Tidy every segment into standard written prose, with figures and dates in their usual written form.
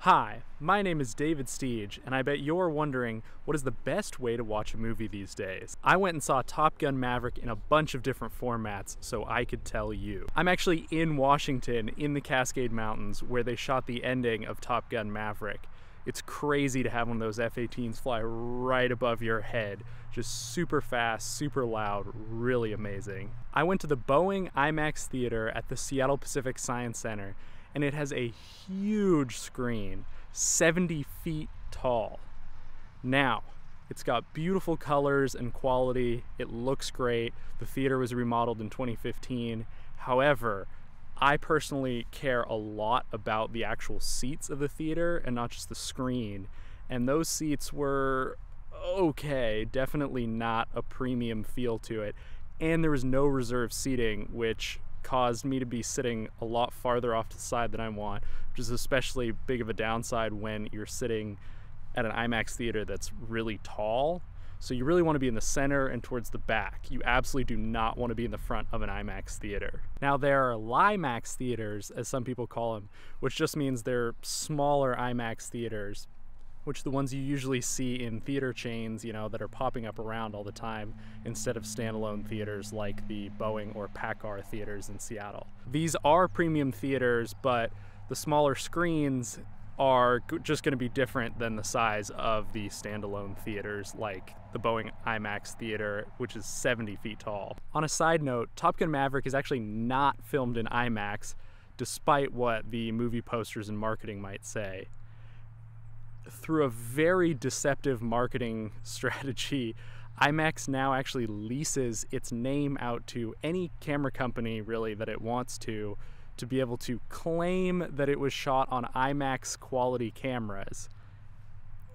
Hi, my name is David Steege, and I bet you're wondering what is the best way to watch a movie these days. I went and saw Top Gun Maverick in a bunch of different formats so I could tell you. I'm actually in Washington in the Cascade Mountains where they shot the ending of Top Gun Maverick. It's crazy to have one of those F-18s fly right above your head. Just super fast, super loud, really amazing. I went to the Boeing IMAX theater at the Seattle Pacific Science Center, and it has a huge screen, 70 feet tall. Now, it's got beautiful colors and quality. It looks great. The theater was remodeled in 2015. However, I personally care a lot about the actual seats of the theater and not just the screen. And those seats were okay, definitely not a premium feel to it. And there was no reserved seating, which caused me to be sitting a lot farther off to the side than I want, which is especially big of a downside when you're sitting at an IMAX theater that's really tall. So you really want to be in the center and towards the back. You absolutely do not want to be in the front of an IMAX theater. Now there are LIMAX theaters, as some people call them, which just means they're smaller IMAX theaters, which the ones you usually see in theater chains, you know, that are popping up around all the time instead of standalone theaters like the Boeing or PACCAR theaters in Seattle. These are premium theaters, but the smaller screens are just going to be different than the size of the standalone theaters like the Boeing IMAX theater, which is 70 feet tall. On a side note, Top Gun Maverick is actually not filmed in IMAX, despite what the movie posters and marketing might say. Through a very deceptive marketing strategy, IMAX now actually leases its name out to any camera company really that it wants to be able to claim that it was shot on IMAX quality cameras,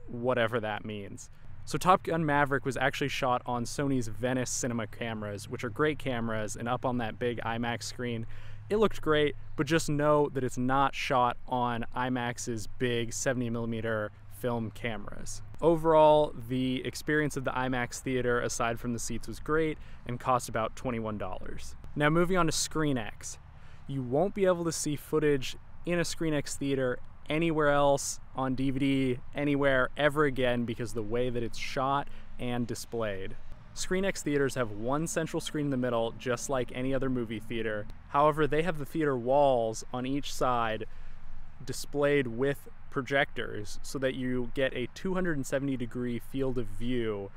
whatever that means. So Top Gun Maverick was actually shot on Sony's Venice Cinema cameras, which are great cameras, and up on that big IMAX screen, it looked great, but just know that it's not shot on IMAX's big 70mm film cameras. Overall, the experience of the IMAX theater, aside from the seats, was great and cost about $21. Now moving on to ScreenX. You won't be able to see footage in a ScreenX theater anywhere else on DVD, anywhere, ever again because of the way that it's shot and displayed. ScreenX theaters have one central screen in the middle, just like any other movie theater. However, they have the theater walls on each side displayed with projectors so that you get a 270-degree field of view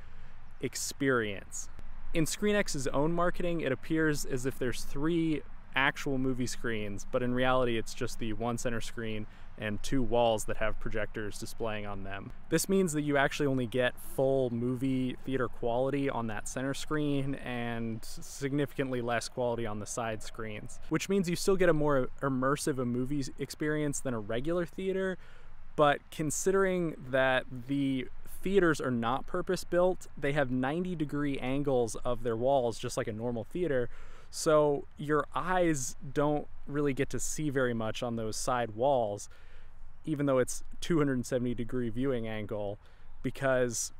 experience. In ScreenX's own marketing, it appears as if there's 3 actual movie screens, but in reality it's just the one center screen and 2 walls that have projectors displaying on them. This means that you actually only get full movie theater quality on that center screen and significantly less quality on the side screens, which means you still get a more immersive movie experience than a regular theater. But considering that the theaters are not purpose-built, they have 90-degree angles of their walls just like a normal theater, so your eyes don't really get to see very much on those side walls, even though it's 270-degree viewing angle, because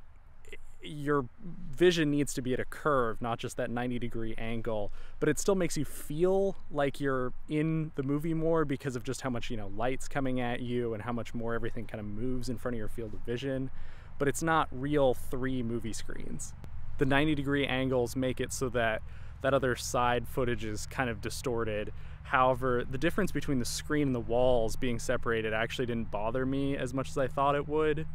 your vision needs to be at a curve, not just that 90-degree angle. But it still makes you feel like you're in the movie more because of just how much, light's coming at you and how much more everything kind of moves in front of your field of vision. But it's not real 3 movie screens. The 90-degree angles make it so that other side footage is kind of distorted. However, the difference between the screen and the walls being separated actually didn't bother me as much as I thought it would.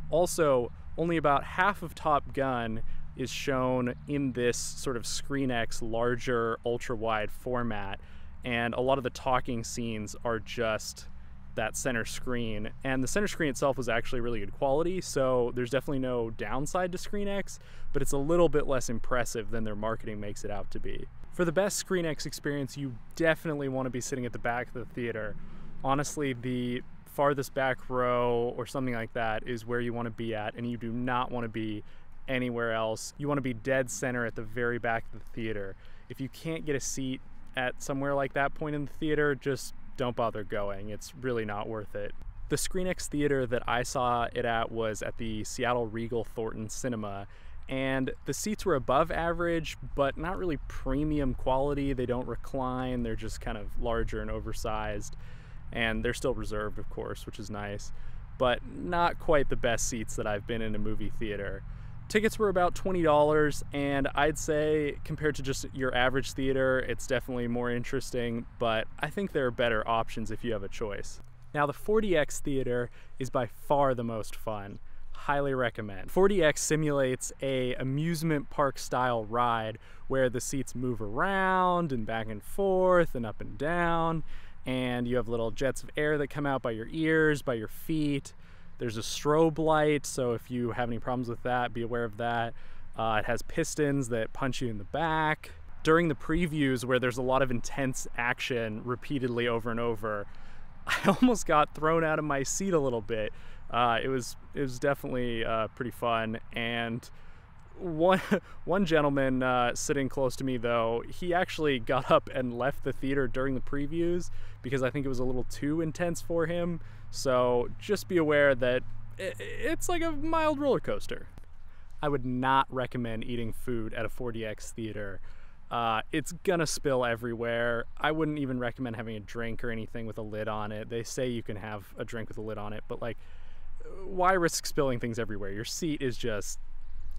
Also, only about half of Top Gun is shown in this sort of ScreenX larger ultra-wide format, and a lot of the talking scenes are just that center screen. And the center screen itself was actually really good quality, so there's definitely no downside to ScreenX, but it's a little bit less impressive than their marketing makes it out to be. For the best ScreenX experience, you definitely want to be sitting at the back of the theater. Honestly, the farthest back row or something like that is where you want to be at, and you do not want to be anywhere else. You want to be dead center at the very back of the theater. If you can't get a seat at somewhere like that point in the theater, just don't bother going. It's really not worth it. The ScreenX theater that I saw it at was at the Seattle Regal Thornton Cinema, and the seats were above average, but not really premium quality. They don't recline, they're just kind of larger and oversized. and they're still reserved, of course, which is nice, but not quite the best seats that I've been in a movie theater. Tickets were about $20, and I'd say compared to just your average theater, it's definitely more interesting, but I think there are better options if you have a choice. Now, the 4DX theater is by far the most fun. Highly recommend. 4DX simulates a amusement park style ride where the seats move around and back and forth and up and down, and you have little jets of air that come out by your ears, by your feet. There's a strobe light, so if you have any problems with that, be aware of that. It has pistons that punch you in the back. During the previews, where there's a lot of intense action repeatedly over and over, I almost got thrown out of my seat a little bit. It was definitely pretty fun, and one gentleman sitting close to me, though, he actually got up and left the theater during the previews because I think it was a little too intense for him. So just be aware that it's like a mild roller coaster. I would not recommend eating food at a 4DX theater. It's gonna spill everywhere. I wouldn't even recommend having a drink or anything with a lid on it. They say you can have a drink with a lid on it, but like, why risk spilling things everywhere? Your seat is just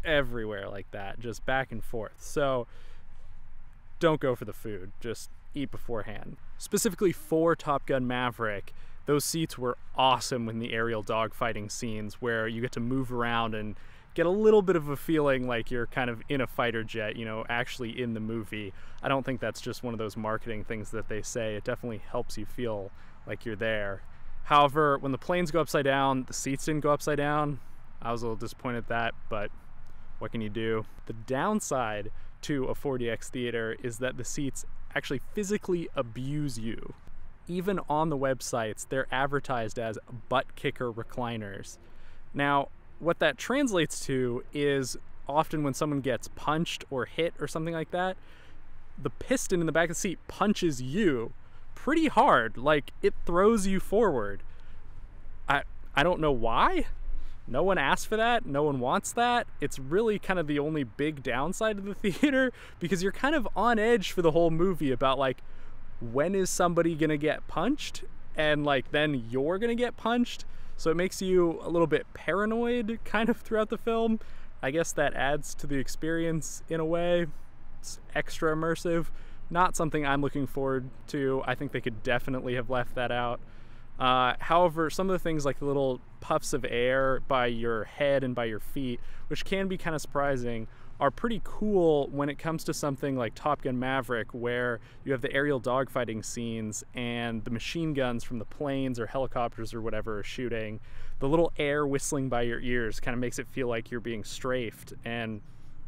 everywhere like that, just back and forth. So don't go for the food, just eat beforehand. Specifically for Top Gun Maverick, those seats were awesome in the aerial dogfighting scenes where you get to move around and get a little bit of a feeling like you're kind of in a fighter jet, you know, actually in the movie. I don't think that's just one of those marketing things that they say. It definitely helps you feel like you're there. However, when the planes go upside down, the seats didn't go upside down. I was a little disappointed at that, but what can you do? The downside to a 4DX theater is that the seats actually physically abuse you. Even on the websites, they're advertised as butt kicker recliners. Now, what that translates to is often when someone gets punched or hit or something like that, the piston in the back of the seat punches you pretty hard, like it throws you forward. I don't know why. No one asked for that. No one wants that. It's really kind of the only big downside of the theater, because you're kind of on edge for the whole movie about like, when is somebody gonna get punched? And like, then you're gonna get punched. So it makes you a little bit paranoid kind of throughout the film. I guess that adds to the experience in a way. It's extra immersive. Not something I'm looking forward to. I think they could definitely have left that out. However, some of the things like the little puffs of air by your head and by your feet, which can be kind of surprising, are pretty cool when it comes to something like Top Gun Maverick, where you have the aerial dogfighting scenes and the machine guns from the planes or helicopters or whatever are shooting. The little air whistling by your ears kind of makes it feel like you're being strafed and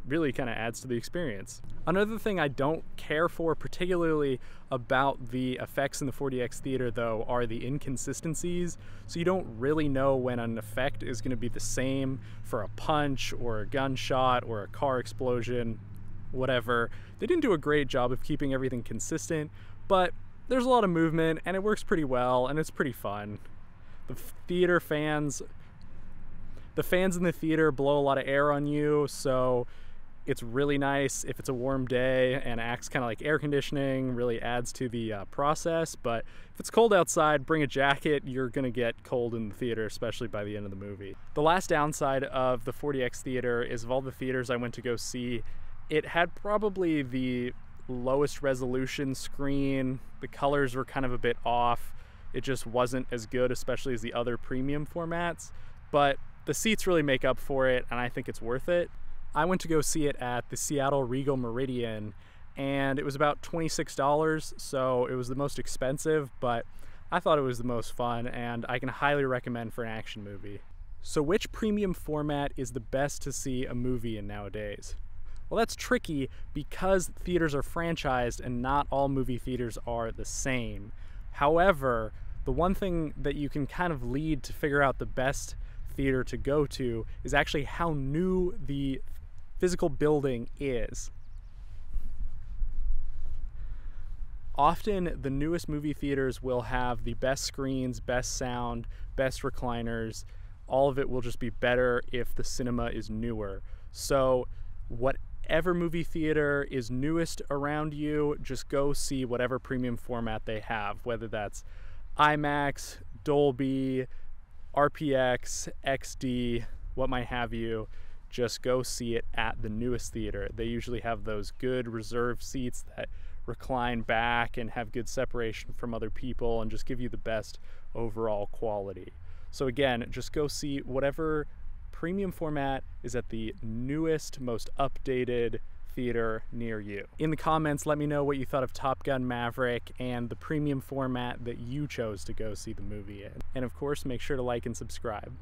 really kind of adds to the experience. Another thing I don't care for particularly about the effects in the 4DX theater, though, are the inconsistencies. So you don't really know when an effect is going to be the same for a punch or a gunshot or a car explosion, whatever. They didn't do a great job of keeping everything consistent, but there's a lot of movement and it works pretty well and it's pretty fun. The fans in the theater blow a lot of air on you, so it's really nice if it's a warm day and acts kind of like air conditioning, really adds to the process. But if it's cold outside, bring a jacket. You're gonna get cold in the theater, especially by the end of the movie. The last downside of the 4DX theater is, of all the theaters I went to go see, it had probably the lowest resolution screen. The colors were kind of a bit off. It just wasn't as good, especially as the other premium formats, but the seats really make up for it, and I think it's worth it. I went to go see it at the Seattle Regal Meridian, and it was about $26, so it was the most expensive, but I thought it was the most fun, and I can highly recommend for an action movie. So which premium format is the best to see a movie in nowadays? Well, that's tricky because theaters are franchised and not all movie theaters are the same. However, the one thing that you can kind of lead to figure out the best theater to go to is actually how new the physical building is. Often the newest movie theaters will have the best screens, best sound, best recliners. All of it will just be better if the cinema is newer. So whatever movie theater is newest around you, just go see whatever premium format they have, whether that's IMAX, Dolby, RPX, XD, what might have you, just go see it at the newest theater. They usually have those good reserved seats that recline back and have good separation from other people and just give you the best overall quality. So again, just go see whatever premium format is at the newest, most updated theater near you. In the comments, let me know what you thought of Top Gun Maverick and the premium format that you chose to go see the movie in. And of course, make sure to like and subscribe.